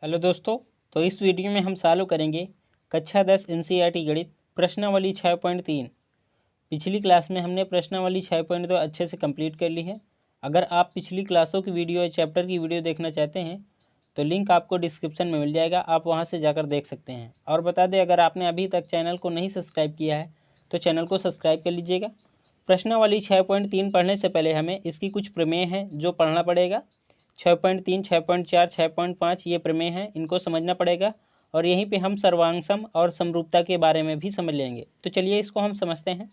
Hello दोस्तों, तो इस वीडियो में हम सॉल्व करेंगे कक्षा 10 एनसीईआरटी गणित प्रश्नावली 6.3। पिछली क्लास में हमने प्रश्नावली 6.2 अच्छे से कंप्लीट कर ली है। अगर आप पिछली क्लासों की वीडियो या चैप्टर की वीडियो देखना चाहते हैं तो लिंक आपको डिस्क्रिप्शन में मिल जाएगा, आप वहां से जाकर देख सकते हैं। और बता दें, अगर आपने अभी तक चैनल को नहीं सब्सक्राइब किया है तो चैनल को सब्सक्राइब कर लीजिएगा। प्रश्नावली 6.3 पढ़ने से पहले हमें इसकी कुछ प्रमेय हैं जो पढ़ना पड़ेगा। 6.3, 6.4, 6.5 ये प्रमेय हैं, इनको समझना पड़ेगा। और यहीं पे हम सर्वांगसम और समरूपता के बारे में भी समझ लेंगे। तो चलिए इसको हम समझते हैं।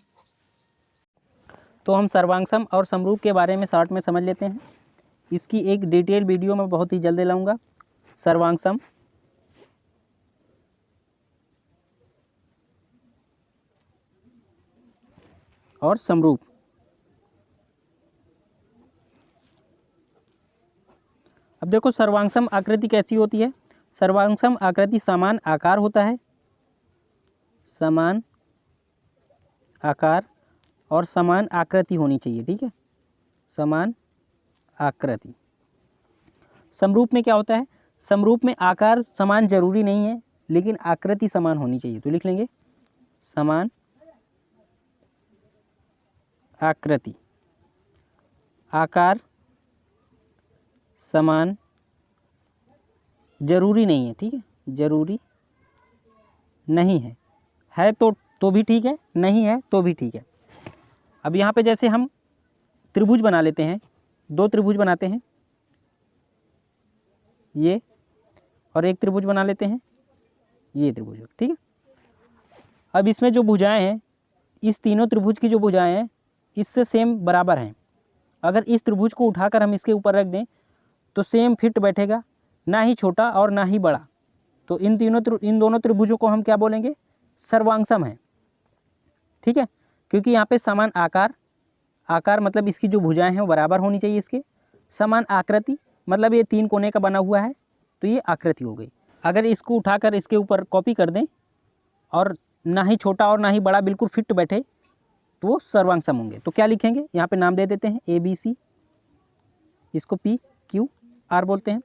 तो हम सर्वांगसम और समरूप के बारे में शॉर्ट में समझ लेते हैं। इसकी एक डिटेल वीडियो मैं बहुत ही जल्दी लाऊंगा। सर्वांगसम और समरूप। अब देखो, सर्वांगसम आकृति कैसी होती है। सर्वांगसम आकृति समान आकार होता है, समान आकार और समान आकृति होनी चाहिए, ठीक है, समान आकृति। समरूप में क्या होता है, समरूप में आकार समान जरूरी नहीं है लेकिन आकृति समान होनी चाहिए। तो लिख लेंगे समान आकृति, आकार समान जरूरी नहीं है, ठीक है, जरूरी नहीं है तो भी ठीक है, नहीं है तो भी ठीक है। अब यहाँ पे जैसे हम त्रिभुज बना लेते हैं, दो त्रिभुज बनाते हैं, ये और एक त्रिभुज बना लेते हैं, ये त्रिभुज, ठीक है। अब इसमें जो भुजाएं हैं, इस तीनों त्रिभुज की जो भुजाएं हैं इससे सेम बराबर हैं। अगर इस त्रिभुज को उठाकर हम इसके ऊपर रख दें तो सेम फिट बैठेगा, ना ही छोटा और ना ही बड़ा। तो इन दोनों त्रिभुजों को हम क्या बोलेंगे, सर्वांगसम है, ठीक है। क्योंकि यहाँ पे समान आकार मतलब इसकी जो भुजाएं हैं वो बराबर होनी चाहिए इसके। समान आकृति मतलब ये तीन कोने का बना हुआ है तो ये आकृति हो गई। अगर इसको उठाकर इसके ऊपर कॉपी कर दें और ना ही छोटा और ना ही बड़ा, बिल्कुल फिट बैठे, तो वो सर्वांगसम होंगे। तो क्या लिखेंगे, यहाँ पे नाम दे देते हैं ABC, इसको PQR बोलते हैं।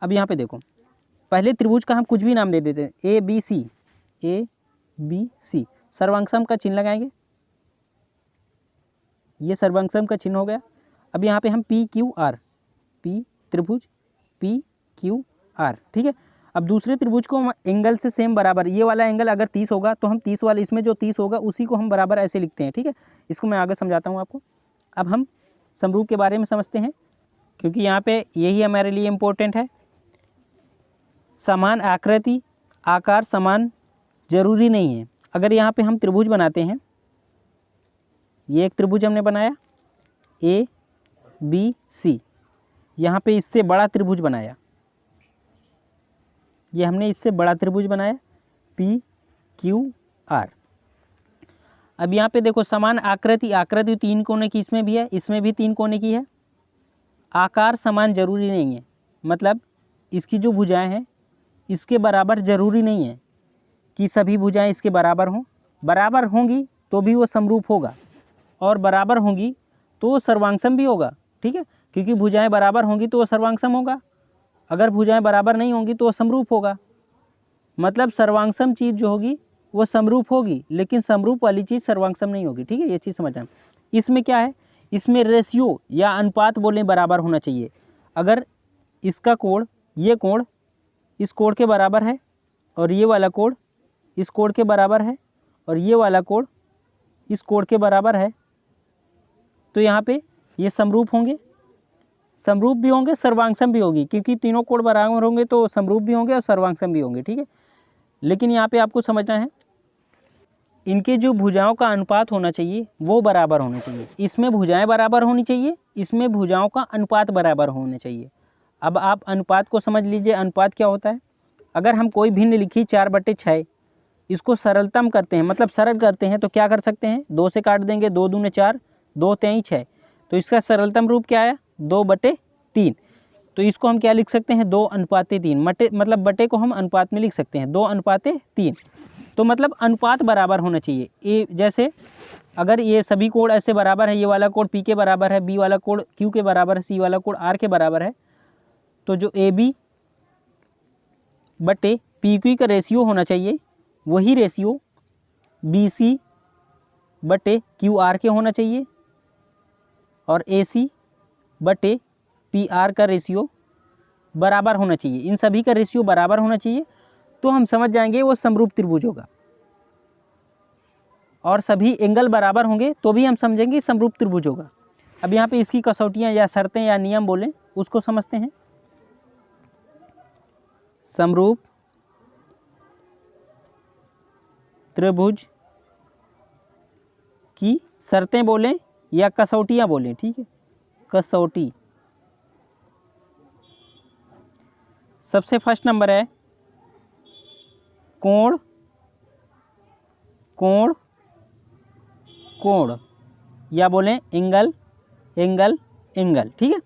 अब यहाँ पे देखो, पहले त्रिभुज का हम कुछ भी नाम दे देते हैं, ABC, सर्वांगसम का चिन्ह लगाएंगे, ये सर्वांगसम का चिन्ह हो गया। अब यहाँ पे हम PQR, त्रिभुज PQR, ठीक है। अब दूसरे त्रिभुज को हम एंगल से सेम बराबर, ये वाला एंगल अगर 30 होगा तो हम 30 वाले, इसमें जो 30 होगा उसी को हम बराबर ऐसे लिखते हैं, ठीक है। इसको मैं आगे समझाता हूँ आपको। अब हम समरूप के बारे में समझते हैं क्योंकि यहाँ पे यही हमारे लिए इम्पोर्टेंट है। समान आकृति, आकार समान जरूरी नहीं है। अगर यहाँ पे हम त्रिभुज बनाते हैं, ये एक त्रिभुज हमने बनाया ABC, यहाँ पे इससे बड़ा त्रिभुज बनाया, ये हमने इससे बड़ा त्रिभुज बनाया PQR। अब यहाँ पे देखो, समान आकृति तीन कोने की इसमें भी है, इसमें भी तीन कोने की है। आकार समान जरूरी नहीं है, मतलब इसकी जो भुजाएं हैं इसके बराबर जरूरी नहीं है कि सभी भुजाएं इसके बराबर हों। बराबर होंगी तो भी वो समरूप होगा, और बराबर होंगी तो वो सर्वांगसम भी होगा, ठीक है। क्योंकि भुजाएं बराबर होंगी तो वो सर्वांगसम होगा, अगर भुजाएं बराबर नहीं होंगी तो वो समरूप होगा। मतलब सर्वांगसम चीज़ जो होगी वो समरूप होगी, लेकिन समरूप वाली चीज़ सर्वांगसम नहीं होगी, ठीक है। ये चीज़ समझना। इसमें क्या है, इसमें रेशियो या अनुपात बोलें बराबर होना चाहिए। अगर इसका कोण, ये कोण इस कोण के बराबर है और ये वाला कोण इस कोण के बराबर है और ये वाला कोण इस कोण के बराबर है, तो यहाँ पे ये समरूप होंगे, समरूप भी होंगे, सर्वांगसम भी होगी। क्योंकि तीनों कोण बराबर होंगे तो समरूप भी होंगे और सर्वांगसम भी होंगे, ठीक है। लेकिन यहाँ पे आपको समझना है, इनके जो भुजाओं का अनुपात होना चाहिए वो बराबर होना चाहिए। इसमें भुजाएं बराबर होनी चाहिए, इसमें भुजाओं का अनुपात बराबर होना चाहिए। अब आप अनुपात को समझ लीजिए, अनुपात क्या होता है। अगर हम कोई भिन्न लिखी 4/6, इसको सरलतम करते हैं, मतलब सरल करते हैं, तो क्या कर सकते हैं, 2 से काट देंगे, 2 दूने 4, 2 तेईं 6, तो इसका सरलतम रूप क्या आया, 2/3। तो इसको हम क्या लिख सकते हैं, 2:3। मतलब बटे को हम अनुपात में लिख सकते हैं, 2:3। तो मतलब अनुपात बराबर होना चाहिए। ए जैसे अगर ये सभी कोण ऐसे बराबर है, ये वाला कोण P के बराबर है, B वाला कोण Q के बराबर है, C वाला कोण R के बराबर है, तो जो AB बटे पी क्यू का रेशियो होना चाहिए, वही रेशियो बी सी बटे क्यू आर के होना चाहिए, और ए सी बटे पी आर का रेशियो बराबर होना चाहिए। इन सभी का रेशियो बराबर होना चाहिए तो हम समझ जाएंगे वो समरूप त्रिभुज होगा, और सभी एंगल बराबर होंगे तो भी हम समझेंगे समरूप त्रिभुज होगा। अब यहाँ पे इसकी कसौटियाँ या शर्तें या नियम बोलें उसको समझते हैं। समरूप त्रिभुज की शर्तें बोलें या कसौटियाँ बोलें, ठीक है। कसौटी, सबसे फर्स्ट नंबर है कोण, कोण, कोण, या बोलें एंगल, एंगल, एंगल, ठीक है।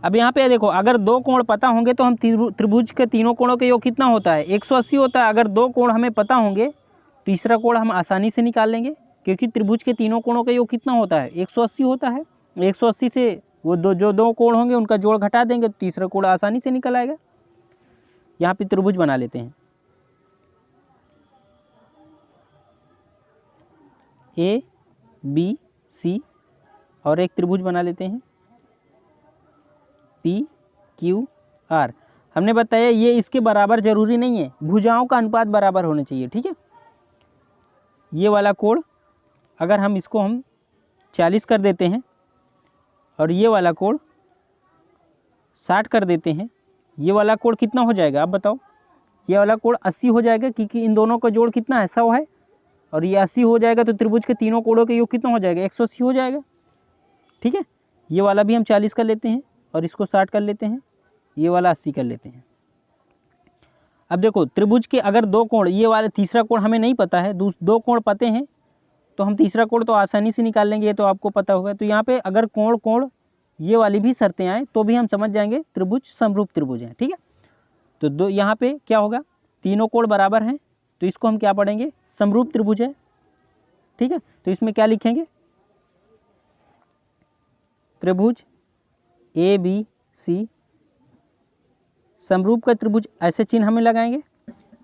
अब यहाँ पे देखो, अगर दो कोण पता होंगे तो हम त्रिभुज के तीनों कोणों के योग कितना होता है, 180 होता है। अगर दो कोण हमें पता होंगे, तीसरा कोण हम आसानी से निकाल लेंगे, क्योंकि त्रिभुज के तीनों कोणों का योग कितना होता है, 180 होता है। 180 से वो दो कोण होंगे उनका जोड़ घटा देंगे तो तीसरा कोण आसानी से निकल आएगा। यहाँ पे त्रिभुज बना लेते हैं, ए बी सी, और एक त्रिभुज बना लेते हैं पी क्यू आर। हमने बताया ये इसके बराबर जरूरी नहीं है, भुजाओं का अनुपात बराबर होना चाहिए, ठीक है। ये वाला कोण अगर हम इसको हम 40 कर देते हैं और ये वाला कोण 60 कर देते हैं, ये वाला कोण कितना हो जाएगा आप बताओ। ये वाला कोण 80 हो जाएगा, क्योंकि इन दोनों का जोड़ कितना है, 100 है, और ये 80 हो जाएगा तो त्रिभुज के तीनों कोणों के योग कितना हो जाएगा, 180 हो जाएगा, ठीक है। ये वाला भी हम 40 कर लेते हैं और इसको 60 कर लेते हैं, ये वाला 80 कर लेते हैं। अब देखो त्रिभुज के अगर दो कोण, ये वाला तीसरा कोण हमें नहीं पता है, दो कोण पते हैं तो हम तीसरा कोण तो आसानी से निकाल लेंगे, ये तो आपको पता होगा। तो यहाँ पे अगर कोण कोण ये वाली भी शर्तें आए तो भी हम समझ जाएंगे त्रिभुज समरूप त्रिभुज है, ठीक है। तो दो यहाँ पे क्या होगा, तीनों कोण बराबर हैं तो इसको हम क्या पढ़ेंगे, समरूप त्रिभुज है, ठीक है। तो इसमें क्या लिखेंगे, त्रिभुज ए बी सी समरूप का त्रिभुज, ऐसे चिन्ह हमें लगाएंगे,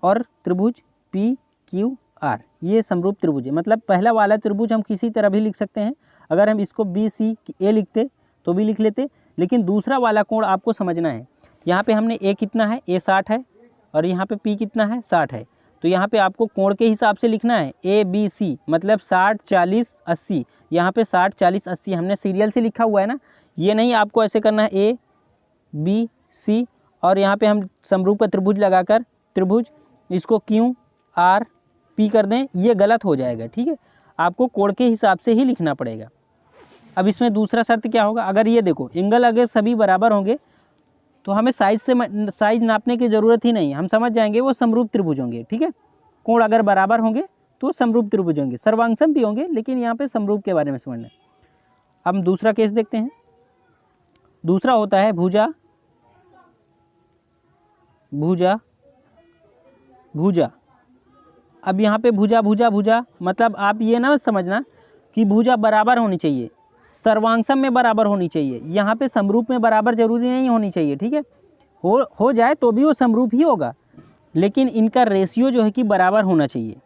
और त्रिभुज पी क्यू आर ये समरूप त्रिभुज है। मतलब पहला वाला त्रिभुज हम किसी तरह भी लिख सकते हैं, अगर हम इसको बी सी ए लिखते तो भी लिख लेते, लेकिन दूसरा वाला कोण आपको समझना है। यहाँ पे हमने ए कितना है, ए 60 है, और यहाँ पे पी कितना है, 60 है। तो यहाँ पे आपको कोण के हिसाब से लिखना है ए बी सी, मतलब 60 40 80। यहाँ पे 60 40 80 हमने सीरियल से लिखा हुआ है ना, ये नहीं आपको ऐसे करना है ए बी सी और यहाँ पे हम समरूप का त्रिभुज लगाकर त्रिभुज इसको क्यू आर पी कर दें, ये गलत हो जाएगा, ठीक है। आपको कोण के हिसाब से ही लिखना पड़ेगा। अब इसमें दूसरा शर्त क्या होगा, अगर ये देखो एंगल अगर सभी बराबर होंगे तो हमें साइज नापने की ज़रूरत ही नहीं, हम समझ जाएंगे वो समरूप त्रिभुज होंगे, ठीक है। कोण अगर बराबर होंगे तो समरूप त्रिभुज होंगे, सर्वांगसम भी होंगे, लेकिन यहाँ पे समरूप के बारे में समझना है। अब हम दूसरा केस देखते हैं। दूसरा होता है भुजा, भुजा, भुजा। अब यहाँ पे भुजा भुजा भुजा मतलब आप ये ना समझना कि भुजा बराबर होनी चाहिए, सर्वांगसम में बराबर होनी चाहिए। यहाँ पे समरूप में बराबर जरूरी नहीं होनी चाहिए, ठीक है। हो जाए तो भी वो समरूप ही होगा, लेकिन इनका रेशियो जो है कि बराबर होना चाहिए।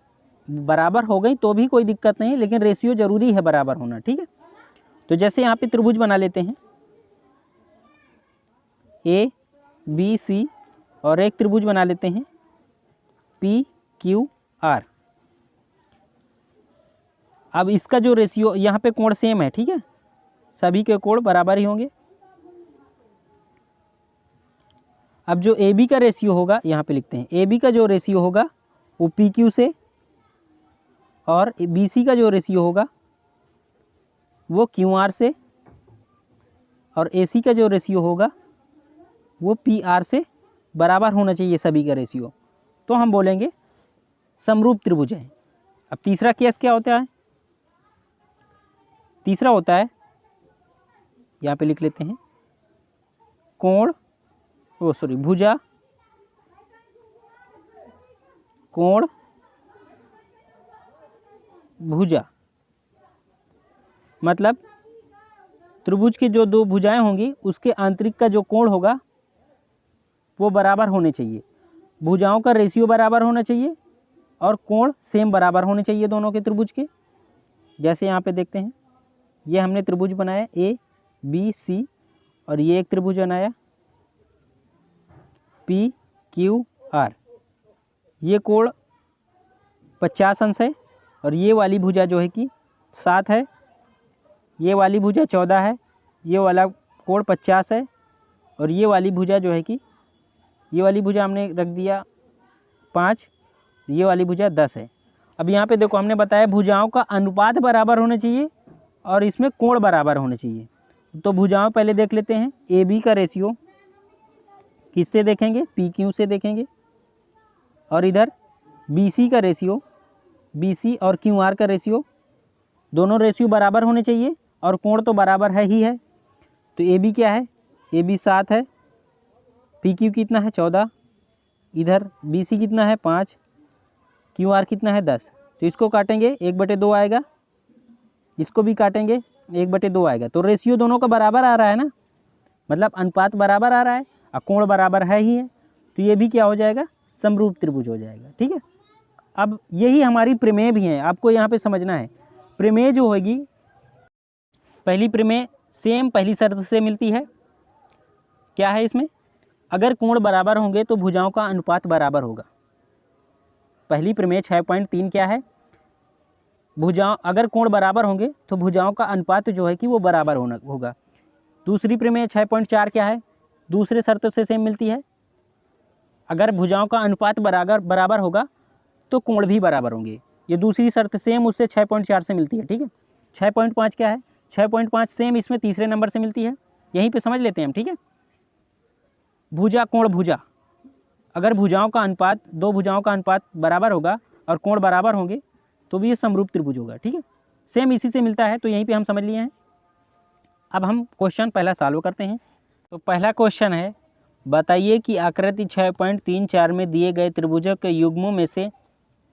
बराबर हो गई तो भी कोई दिक्कत नहीं, लेकिन रेशियो जरूरी है बराबर होना, ठीक है। तो जैसे यहाँ पे त्रिभुज बना लेते हैं ए बी सी, और एक त्रिभुज बना लेते हैं पी क्यू आर। अब इसका जो रेशियो, यहाँ पे कोण सेम है, ठीक है, सभी के कोण बराबर ही होंगे। अब जो ए बी का रेशियो होगा, यहाँ पे लिखते हैं ए बी का जो रेशियो होगा वो पी क्यू से, और बी सी का जो रेशियो होगा वो क्यू आर से, और ए सी का जो रेशियो होगा वो पी आर से बराबर होना चाहिए सभी का रेशियो, तो हम बोलेंगे समरूप त्रिभुज है। अब तीसरा केस क्या होता है, तीसरा होता है यहाँ पे लिख लेते हैं कोण, भुजा, कोण, भुजा। मतलब त्रिभुज की जो दो भुजाएं होंगी उसके आंतरिक का जो कोण होगा वो बराबर होने चाहिए। भुजाओं का रेशियो बराबर होना चाहिए और कोण सेम बराबर होने चाहिए दोनों के त्रिभुज के। जैसे यहाँ पे देखते हैं, ये हमने त्रिभुज बनाया ए बी सी, और ये एक त्रिभुज बनाया पी क्यू आर। ये कोण 50 अंश है, और ये वाली भुजा जो है कि 7 है, ये वाली भुजा 14 है, ये वाला कोण 50 है, और ये वाली भुजा जो है कि ये वाली भुजा हमने रख दिया 5, ये वाली भुजा 10 है। अब यहाँ पे देखो हमने बताया भुजाओं का अनुपात बराबर होना चाहिए और इसमें कोण बराबर होने चाहिए। तो भुजाओं पहले देख लेते हैं। ए बी का रेशियो किससे देखेंगे? पी क्यू से देखेंगे। और इधर बी सी का रेशियो, बी सी और क्यू आर का रेशियो, दोनों रेशियो बराबर होने चाहिए और कोण तो बराबर है ही है। तो ए बी क्या है? ए बी 7 है, पी क्यू कितना है? 14, इधर बी सी कितना है? 5, क्यू आर कितना है? 10। तो इसको काटेंगे 1/2 आएगा, इसको भी काटेंगे 1/2 आएगा। तो रेशियो दोनों का बराबर आ रहा है ना, मतलब अनुपात बराबर आ रहा है और कोण बराबर है ही है। तो ये भी क्या हो जाएगा? समरूप त्रिभुज हो जाएगा। ठीक है, अब यही हमारी प्रमेय भी है, आपको यहाँ पे समझना है। प्रमेय जो होगी, पहली प्रमेय सेम पहली शर्त से मिलती है। क्या है इसमें? अगर कोण बराबर होंगे तो भुजाओं का अनुपात बराबर होगा। पहली प्रमेय 6.3 क्या है? भुजाओं अगर कोण बराबर होंगे तो भुजाओं का अनुपात जो है कि वो बराबर होगा। दूसरी प्रमेय 6.4 क्या है? दूसरे शर्त से सेम मिलती है। अगर भुजाओं का अनुपात बराबर होगा तो कोण भी बराबर होंगे। ये दूसरी शर्त सेम उससे 6.4 से मिलती है। ठीक है, 6.5 क्या है? 6.5 सेम इसमें तीसरे नंबर से मिलती है। यहीं पे समझ लेते हैं हम। ठीक है, भुजा कोण भुजा, अगर भुजाओं का अनुपात, दो भुजाओं का अनुपात बराबर होगा और कोण बराबर होंगे तो भी ये समरूप त्रिभुज होगा। ठीक है, सेम इसी से मिलता है। तो यहीं पे हम समझ लिए हैं। अब हम क्वेश्चन पहला सॉल्व करते हैं। तो पहला क्वेश्चन है, बताइए कि आकृति 6.34 में दिए गए त्रिभुजों के युग्मों में से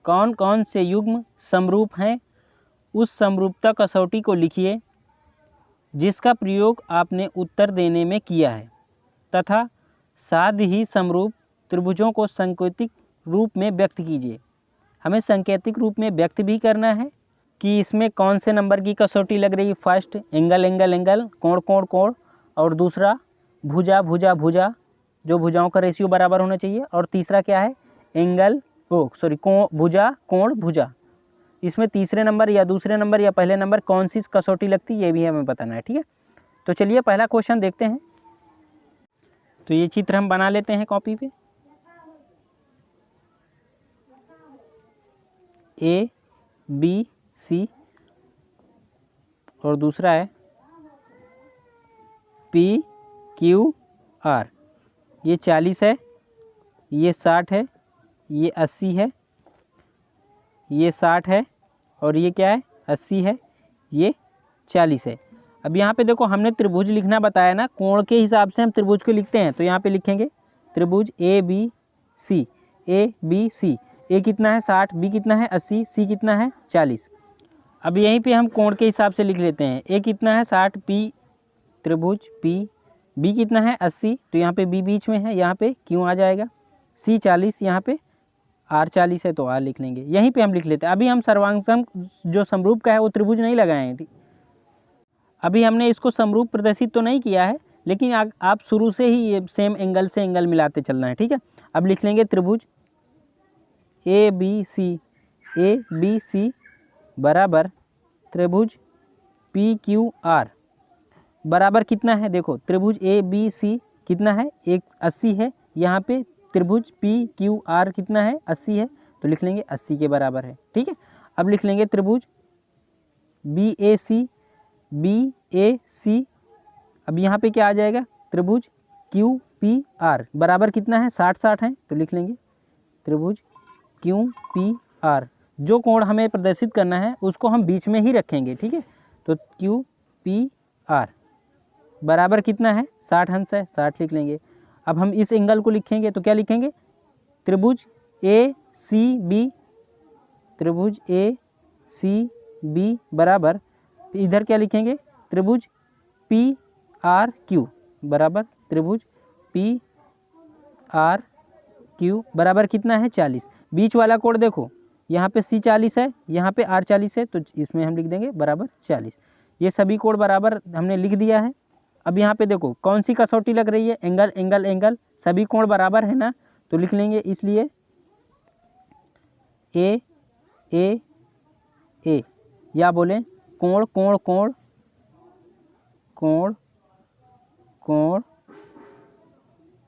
कौन कौन से युग्म समरूप हैं। उस समरूपता कसौटी को लिखिए जिसका प्रयोग आपने उत्तर देने में किया है, तथा साथ ही समरूप त्रिभुजों को सांकेतिक रूप में व्यक्त कीजिए। हमें सांकेतिक रूप में व्यक्त भी करना है कि इसमें कौन से नंबर की कसौटी लग रही है। फर्स्ट एंगल एंगल एंगल, कोण कोण कोण, और दूसरा भुजा भुजा भुजा, जो भुजाओं का रेशियो बराबर होना चाहिए। और तीसरा क्या है? एंगल कोण भुजा कोण भुजा। इसमें तीसरे नंबर या दूसरे नंबर या पहले नंबर कौन सी कसौटी लगती है, ये भी हमें बताना है। ठीक है, तो चलिए पहला क्वेश्चन देखते हैं। तो ये चित्र हम बना लेते हैं कॉपी पे। ए बी सी और दूसरा है पी क्यू आर। ये 40 है, ये 60 है, ये 80 है, ये 60 है, और ये क्या है? 80 है, ये 40 है। अब यहाँ पे देखो हमने त्रिभुज लिखना बताया ना, कोण के हिसाब से हम त्रिभुज को लिखते हैं। तो यहाँ पे लिखेंगे त्रिभुज A B C, A B C. ए कितना है? 60, बी कितना है? 80, सी कितना है? 40। अब यहीं पे हम कोण के हिसाब से लिख लेते हैं। ए कितना है? 60, पी त्रिभुज पी, बी कितना है? 80, तो यहाँ पे बी बीच में है, यहाँ पे क्यों आ जाएगा। सी 40, यहाँ पे आर 40 है तो आर लिख लेंगे। यहीं पे हम लिख लेते हैं। अभी हम सर्वांगसम जो समरूप का है वो त्रिभुज नहीं लगाए हैं। ठीक, अभी हमने इसको समरूप प्रदर्शित तो नहीं किया है, लेकिन आप शुरू से ही ये सेम एंगल से एंगल मिलाते चलना है। ठीक है, अब लिख लेंगे त्रिभुज ए बी सी बराबर त्रिभुज पी क्यू आर बराबर कितना है? देखो त्रिभुज ए बी सी कितना है? 80 है, यहाँ पे त्रिभुज पी क्यू आर कितना है? 80 है, तो लिख लेंगे 80 के बराबर है। ठीक है, अब लिख लेंगे त्रिभुज बी ए सी। अब यहाँ पे क्या आ जाएगा? त्रिभुज क्यू पी आर बराबर कितना है? 60 है, तो लिख लेंगे त्रिभुज क्यू पी आर। जो कोण हमें प्रदर्शित करना है उसको हम बीच में ही रखेंगे। ठीक है, तो क्यू पी आर बराबर कितना है? 60 अंश है, 60 लिख लेंगे। अब हम इस एंगल को लिखेंगे तो क्या लिखेंगे? त्रिभुज ए सी बी, त्रिभुज ए सी बी बराबर, इधर क्या लिखेंगे? त्रिभुज पी आर क्यू बराबर त्रिभुज पी आर क्यू बराबर कितना है 40। बीच वाला कोण देखो, यहाँ पे सी 40 है, यहाँ पे आर 40 है, तो इसमें हम लिख देंगे बराबर 40। ये सभी कोण बराबर हमने लिख दिया है। अब यहाँ पे देखो कौन सी कसौटी लग रही है, एंगल एंगल एंगल, सभी कोण बराबर है ना, तो लिख लेंगे इसलिए ए ए ए, या बोलें कोण कोण कोण कोण कोण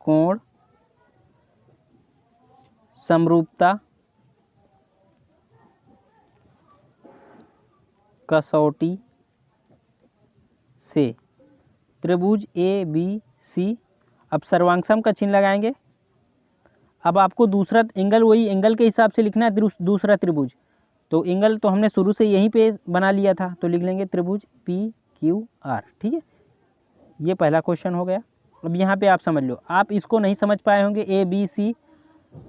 कोण समरूपता कसौटी से त्रिभुज ए बी सी। अब सर्वांग का चिन्ह लगाएंगे। अब आपको दूसरा एंगल वही एंगल के हिसाब से लिखना है, दूसरा त्रिभुज। तो एंगल तो हमने शुरू से यहीं पे बना लिया था, तो लिख लेंगे त्रिभुज पी क्यू आर। ठीक है, ये पहला क्वेश्चन हो गया। अब यहाँ पे आप समझ लो, आप इसको नहीं समझ पाए होंगे ए बी सी,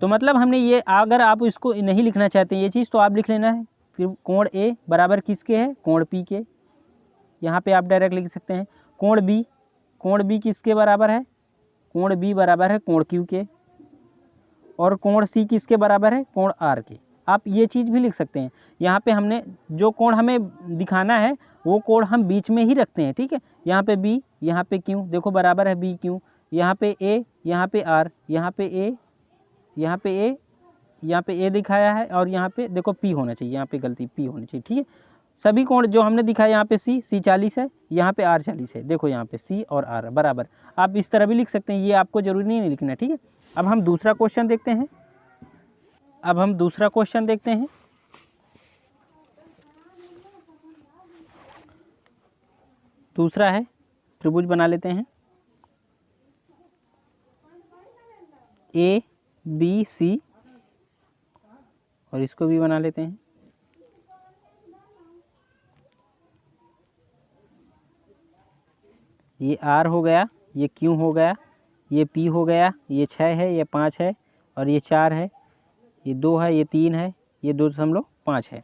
तो मतलब हमने ये, अगर आप इसको नहीं लिखना चाहते ये चीज़, तो आप लिख लेना है कोण ए बराबर किसके है, कोण पी के। यहाँ पे आप डायरेक्ट लिख सकते हैं कोण बी किसके बराबर है, कोण बी बराबर है कोण क्यू के। और कोण सी किसके बराबर है, कोण आर के। आप ये चीज़ भी लिख सकते हैं। यहाँ पे हमने जो कोण हमें दिखाना है वो कोण हम बीच में ही रखते हैं। ठीक है, यहाँ पे बी, यहाँ पे क्यू, देखो बराबर है बी क्यू। यहाँ पे ए, यहाँ पे आर, यहाँ पे ए, यहाँ पे ए, यहाँ पे ए दिखाया है, और यहाँ पे देखो पी होना चाहिए, यहाँ पे गलती पी होनी चाहिए। ठीक है, सभी कोण जो हमने दिखाया, यहाँ पे सी 40 है, यहाँ पे आर 40 है, देखो यहाँ पे सी और आर बराबर। आप इस तरह भी लिख सकते हैं, ये आपको जरूरी नहीं लिखना है। ठीक है, अब हम दूसरा क्वेश्चन देखते हैं। दूसरा है, त्रिभुज बना लेते हैं ए बी सी, और इसको भी बना लेते हैं। ये आर हो गया, ये क्यू हो गया, ये पी हो गया, ये 6 है, ये 5 है, और ये 4 है, ये 2 है, ये 3 है, ये 2.5 है।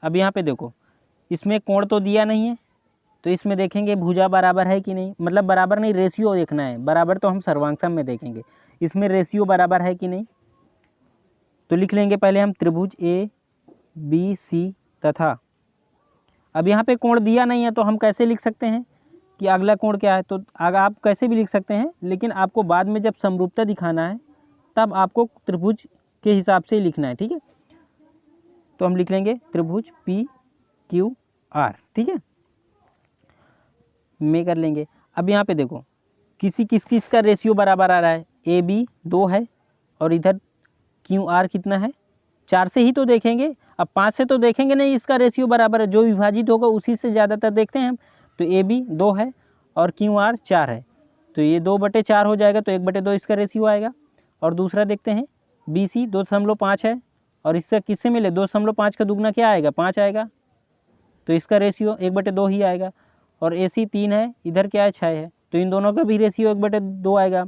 अब यहाँ पे देखो, इसमें कोण तो दिया नहीं है, तो इसमें देखेंगे भुजा बराबर है कि नहीं, मतलब बराबर नहीं, रेशियो देखना है। बराबर तो हम सर्वांग में देखेंगे, इसमें रेशियो बराबर है कि नहीं। तो लिख लेंगे पहले हम त्रिभुज ए बी सी तथा, अब यहाँ पे कोण दिया नहीं है, तो हम कैसे लिख सकते हैं कि अगला कोण क्या है। तो आप कैसे भी लिख सकते हैं, लेकिन आपको बाद में जब समरूपता दिखाना है तब आपको त्रिभुज के हिसाब से लिखना है। ठीक है, तो हम लिख लेंगे त्रिभुज पी क्यू आर। ठीक है, में कर लेंगे। अब यहाँ पे देखो किस का रेशियो बराबर आ रहा है, ए बी 2 है, और इधर क्यू आर कितना है 4 से ही तो देखेंगे। अब 5 से तो देखेंगे नहीं, इसका रेशियो बराबर है, जो विभाजित होगा उसी से ज़्यादातर देखते हैं हम। तो ए बी 2 है और क्यू आर 4 है, तो ये 2/4 हो जाएगा, तो 1/2 इसका रेशियो आएगा। और दूसरा देखते हैं बी सी 2.5 है, और इससे किससे मिले 2.5 का दुगना क्या आएगा 5 आएगा, तो इसका रेशियो 1/2 ही आएगा। और ए सी 3 है, इधर क्या है 6 है, तो इन दोनों का भी रेशियो 1/2 आएगा।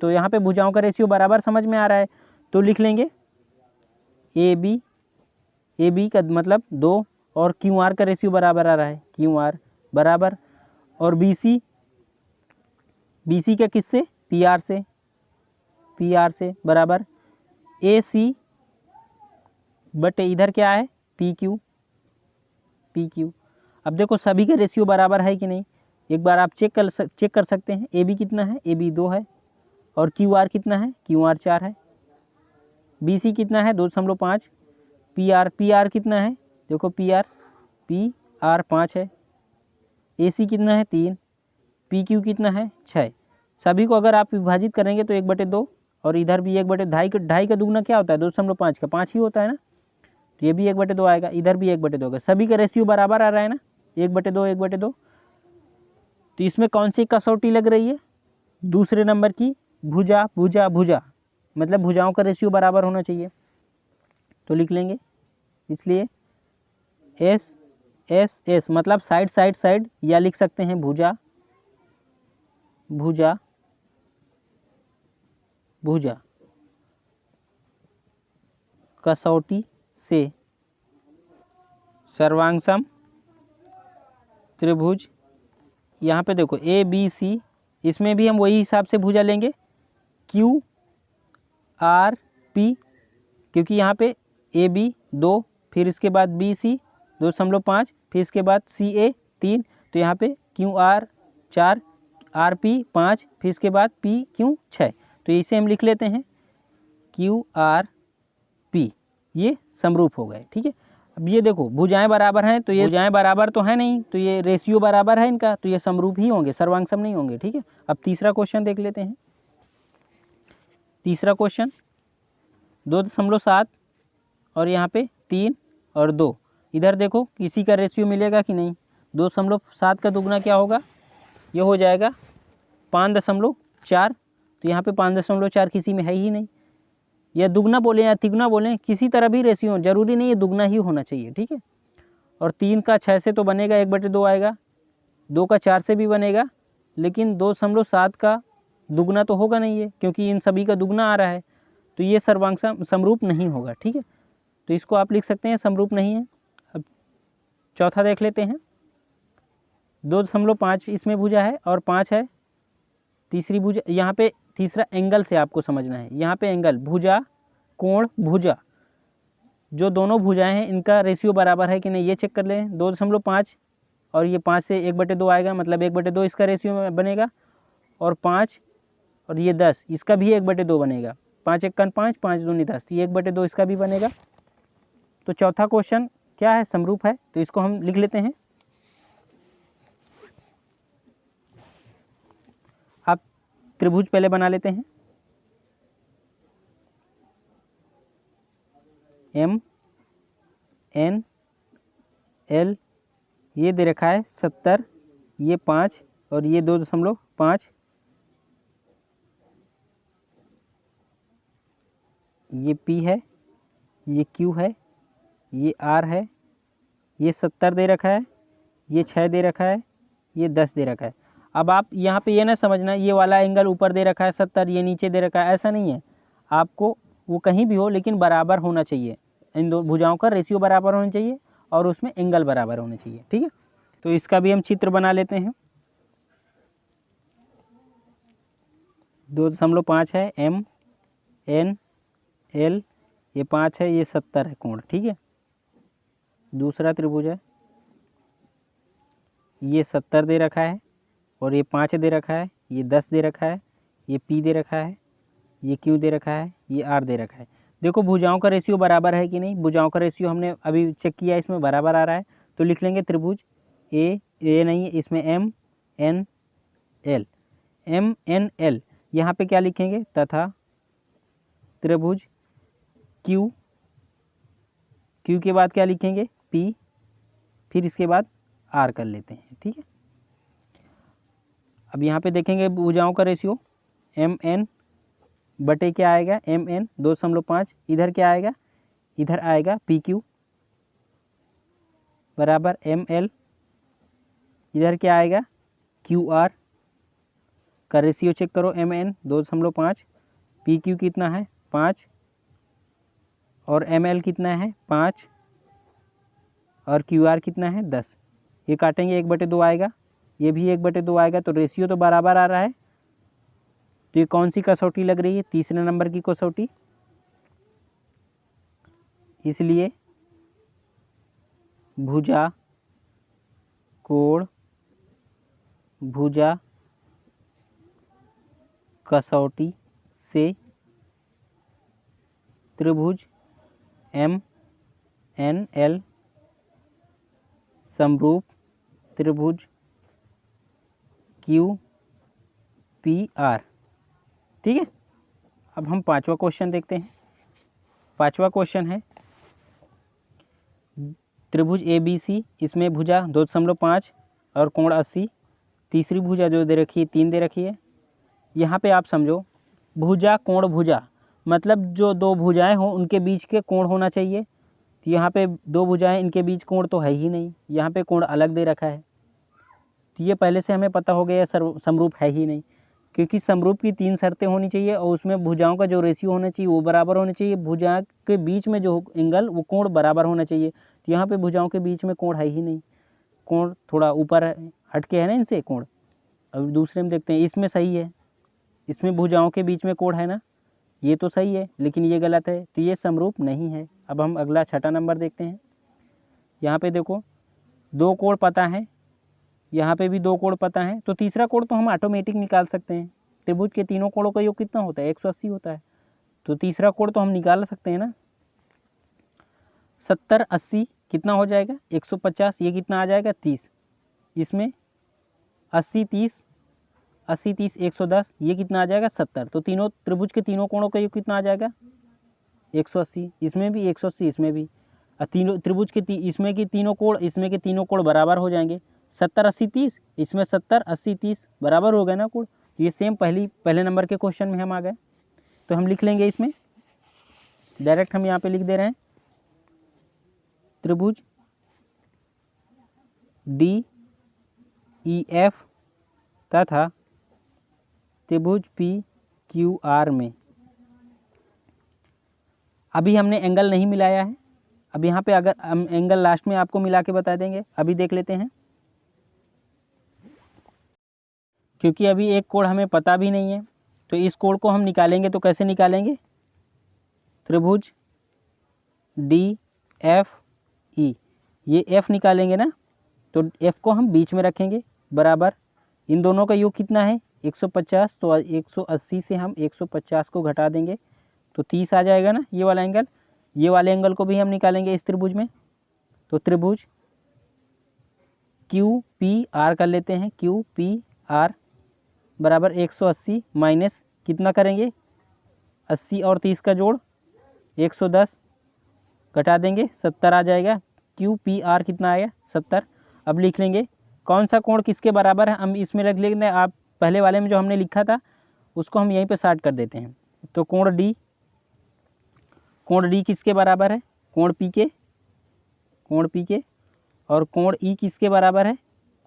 तो यहाँ पे भुजाओं का रेशियो बराबर समझ में आ रहा है, तो लिख लेंगे ए बी का मतलब 2, और क्यू आर का रेशियो बराबर आ रहा है, क्यू आर बराबर, और बी सी का किससे, पी आर से बराबर ए सी बटे इधर क्या है पी क्यू। अब देखो सभी के रेशियो बराबर है कि नहीं, एक बार आप चेक कर सकते हैं। ए बी कितना है, ए बी 2 है, और क्यू आर कितना है, क्यू आर 4 है। बी सी कितना है 2.5, पी आर कितना है, देखो पी आर 5 है। ए सी कितना है 3, पी क्यू कितना है 6। सभी को अगर आप विभाजित करेंगे तो 1/2, और इधर भी 1/2 का दुगना क्या होता है 2.5 का 5 ही होता है ना, तो ये भी 1/2 आएगा, इधर भी 1/2 होगा। सभी का रेशियो बराबर आ रहा है ना, 1/2। तो इसमें कौन सी कसौटी लग रही है, दूसरे नंबर की भुजा, मतलब भुजाओं का रेशियो बराबर होना चाहिए। तो लिख लेंगे इसलिए एस मतलब साइड, या लिख सकते हैं भुजा कसौटी से सर्वांग त्रिभुज। यहाँ पे देखो ए बी सी, इसमें भी हम वही हिसाब से भुजा लेंगे, क्यू आर पी, क्योंकि यहाँ पे ए बी 2, फिर इसके बाद बी सी 2.5, फिर इसके बाद सी ए 3, तो यहाँ पे क्यू आर 4, आर पी 5, फिर इसके बाद पी क्यू 6। तो इसे हम लिख लेते हैं क्यू आर पी, ये समरूप हो गए। ठीक है, अब ये देखो भुजाएं बराबर हैं, तो ये भुजाएं बराबर तो है नहीं, तो ये रेशियो बराबर है इनका, तो ये समरूप ही होंगे, सर्वांग सम नहीं होंगे। ठीक है, अब तीसरा क्वेश्चन देख लेते हैं। तीसरा क्वेश्चन 2.7 और यहाँ पे 3 और 2, इधर देखो किसी का रेशियो मिलेगा कि नहीं। 2.7 का दुगना क्या होगा, ये हो जाएगा 5.4, तो यहाँ पे 5.4 किसी में है ही नहीं। या दुगना बोलें या तिगुना बोलें, किसी तरह भी रेशियो, जरूरी नहीं है दुगना ही होना चाहिए। ठीक है, और 3 का 6 से तो बनेगा 1/2 आएगा, 2 का 4 से भी बनेगा, लेकिन 2.7 का दुगना तो होगा नहीं है, क्योंकि इन सभी का दुगना आ रहा है, तो ये सर्वांग समरूप नहीं होगा। ठीक है, तो इसको आप लिख सकते हैं समरूप नहीं है। अब चौथा देख लेते हैं। 2.5 इसमें भुजा है और 5 है तीसरी भुजा। यहाँ पे तीसरा एंगल से आपको समझना है, यहाँ पे एंगल, भुजा कोण भुजा, जो दोनों भुजाएं हैं इनका रेशियो बराबर है कि नहीं ये चेक कर लें। 2.5 और ये 5 से 1/2 आएगा, मतलब 1/2 इसका रेशियो बनेगा, और 5 और ये 10 इसका भी 1/2 बनेगा। 5 1 5, 5 2 10, ये 1/2 इसका भी बनेगा। तो चौथा क्वेश्चन क्या है, समरूप है, तो इसको हम लिख लेते हैं। आप त्रिभुज पहले बना लेते हैं। एम एन एल, ये दे रखा है 70, ये 5 और ये 2.5, ये P है, ये Q है, ये R है, ये 70 दे रखा है, ये 6 दे रखा है, ये 10 दे रखा है। अब आप यहाँ पे ये ना समझना ये वाला एंगल ऊपर दे रखा है 70, ये नीचे दे रखा है, ऐसा नहीं है। आपको वो कहीं भी हो लेकिन बराबर होना चाहिए, इन दो भुजाओं का रेशियो बराबर होना चाहिए और उसमें एंगल बराबर होने चाहिए। ठीक है, तो इसका भी हम चित्र बना लेते हैं। 2.5 है, एम एन एल, ये 5 है, ये 70 है कोण। ठीक है, दूसरा त्रिभुज है, ये 70 दे रखा है और ये 5 दे रखा है, ये 10 दे रखा है, ये P दे रखा है, ये Q दे रखा है, ये R दे रखा है। देखो भुजाओं का रेशियो बराबर है कि नहीं, भुजाओं का रेशियो हमने अभी चेक किया, इसमें बराबर आ रहा है, तो लिख लेंगे त्रिभुज ए नहीं है, इसमें M N L, M N L, यहाँ पे क्या लिखेंगे, तथा त्रिभुज Q के बाद क्या लिखेंगे, P, फिर इसके बाद R कर लेते हैं। ठीक है, अब यहाँ पे देखेंगे भुजाओं का रेशियो, एम एन बटे क्या आएगा, एम एन 2.5, इधर क्या आएगा, इधर आएगा पी क्यू बराबर एम एल, इधर क्या आएगा क्यू आर का रेशियो चेक करो, एम एन 2.5, पी क्यू कितना है 5 और एम एल कितना है 5 और क्यू आर कितना है 10। ये काटेंगे 1/2 आएगा, ये भी 1/2 आएगा, तो रेशियो तो बराबर आ रहा है। तो ये कौन सी कसौटी लग रही है, तीसरे नंबर की कसौटी, इसलिए भुजा कोण भुजा कसौटी से त्रिभुज एम एन एल समरूप त्रिभुज क्यू पी आर। ठीक है, अब हम पांचवा क्वेश्चन देखते हैं। पांचवा क्वेश्चन है त्रिभुज ए बी सी, इसमें भुजा 2.5 और कोण 80, तीसरी भुजा जो दे रखी है 3 दे रखी है। यहाँ पे आप समझो भुजा कोण भुजा मतलब जो दो भुजाएं हों उनके बीच के कोण होना चाहिए, तो यहाँ पे दो भुजाएं इनके बीच कोण तो है ही नहीं, यहाँ पे कोण अलग दे रखा है, तो ये पहले से हमें पता हो गया समरूप है ही नहीं, क्योंकि समरूप की 3 शर्तें होनी चाहिए और उसमें भुजाओं का जो रेशियो होना चाहिए वो बराबर होना चाहिए, भुजा के बीच में जो एंगल वो कोण बराबर होना चाहिए। तो यहाँ पे भुजाओं के बीच में कोण है ही नहीं, कोण थोड़ा ऊपर हटके है ना इनसे कोण। अब दूसरे में देखते हैं, इसमें सही है, इसमें भुजाओं के बीच में कोण है ना, ये तो सही है लेकिन ये गलत है, तो ये समरूप नहीं है। अब हम अगला छठा नंबर देखते हैं। यहाँ पे देखो 2 कोण पता है, यहाँ पे भी 2 कोण पता है, तो तीसरा कोण तो हम ऑटोमेटिक निकाल सकते हैं। त्रिभुज के तीनों कोणों का योग कितना होता है? 180 होता है, तो तीसरा कोण तो हम निकाल सकते हैं ना। 70 80 कितना हो जाएगा? 150। ये कितना आ जाएगा? 30। इसमें 80 30 80 30 110, ये कितना आ जाएगा? 70। तो तीनों त्रिभुज के तीनों कोणों का योग कितना आ जाएगा? 180। इसमें भी 180, इसमें भी। तीनों त्रिभुज के इसमें के तीनों कोण, इसमें के तीनों कोण बराबर हो जाएंगे। 70 80 30, इसमें 70 80 30 बराबर हो गए ना कोण। ये सेम पहले नंबर के क्वेश्चन में हम आ गए, तो हम लिख लेंगे इसमें डायरेक्ट। हम यहाँ पे लिख दे रहे हैं त्रिभुज DEF तथा त्रिभुज PQR में अभी हमने एंगल नहीं मिलाया है। अब यहाँ पे अगर हम एंगल लास्ट में आपको मिला के बता देंगे, अभी देख लेते हैं। क्योंकि अभी एक कोण हमें पता भी नहीं है, तो इस कोण को हम निकालेंगे तो कैसे निकालेंगे? त्रिभुज DFE, ये F निकालेंगे ना, तो F को हम बीच में रखेंगे बराबर। इन दोनों का योग कितना है? 150। तो 180 से हम 150 को घटा देंगे तो 30 आ जाएगा ना ये वाला एंगल। ये वाले एंगल को भी हम निकालेंगे इस त्रिभुज में, तो त्रिभुज QPR कर लेते हैं। QPR बराबर 180 माइनस कितना करेंगे? 80 और 30 का जोड़ 110, घटा देंगे 70 आ जाएगा। QPR कितना आया? 70। अब लिख लेंगे कौन सा कोण किसके बराबर है, हम इसमें रख लेंगे। आप पहले वाले में जो हमने लिखा था उसको हम यहीं पे सार्ट कर देते हैं। तो कोण D किसके बराबर है? कोण P के। और कोण E किसके बराबर है?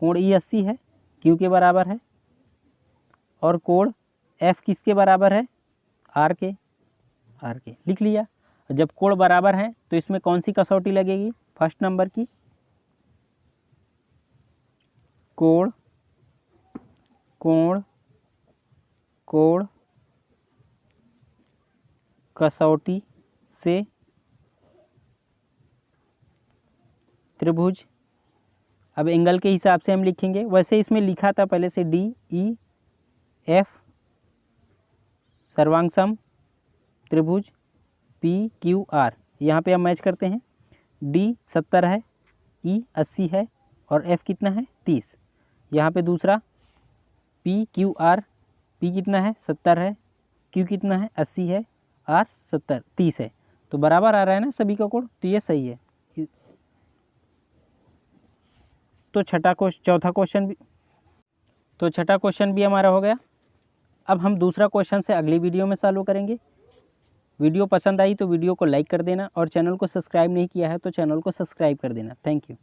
कोण E 80 है, Q के बराबर है। और कोण F किसके बराबर है? R के। लिख लिया। जब कोण बराबर हैं तो इसमें कौन सी कसौटी लगेगी? फर्स्ट नंबर की, कोण कसौटी से त्रिभुज। अब एंगल के हिसाब से हम लिखेंगे, वैसे इसमें लिखा था पहले से DEF सर्वांगसम त्रिभुज PQR। यहाँ पे हम मैच करते हैं। D 70 है, E 80 है और F कितना है? 30। यहाँ पे दूसरा PQR, P कितना है? 70 है, Q कितना है? 80 है, R 30 है। तो बराबर आ रहा है ना सभी का कोण, तो ये सही है। तो छठा क्वेश्चन भी हमारा हो गया। अब हम दूसरा क्वेश्चन से अगली वीडियो में चालू करेंगे। वीडियो पसंद आई तो वीडियो को लाइक कर देना और चैनल को सब्सक्राइब नहीं किया है तो चैनल को सब्सक्राइब कर देना। Thank you.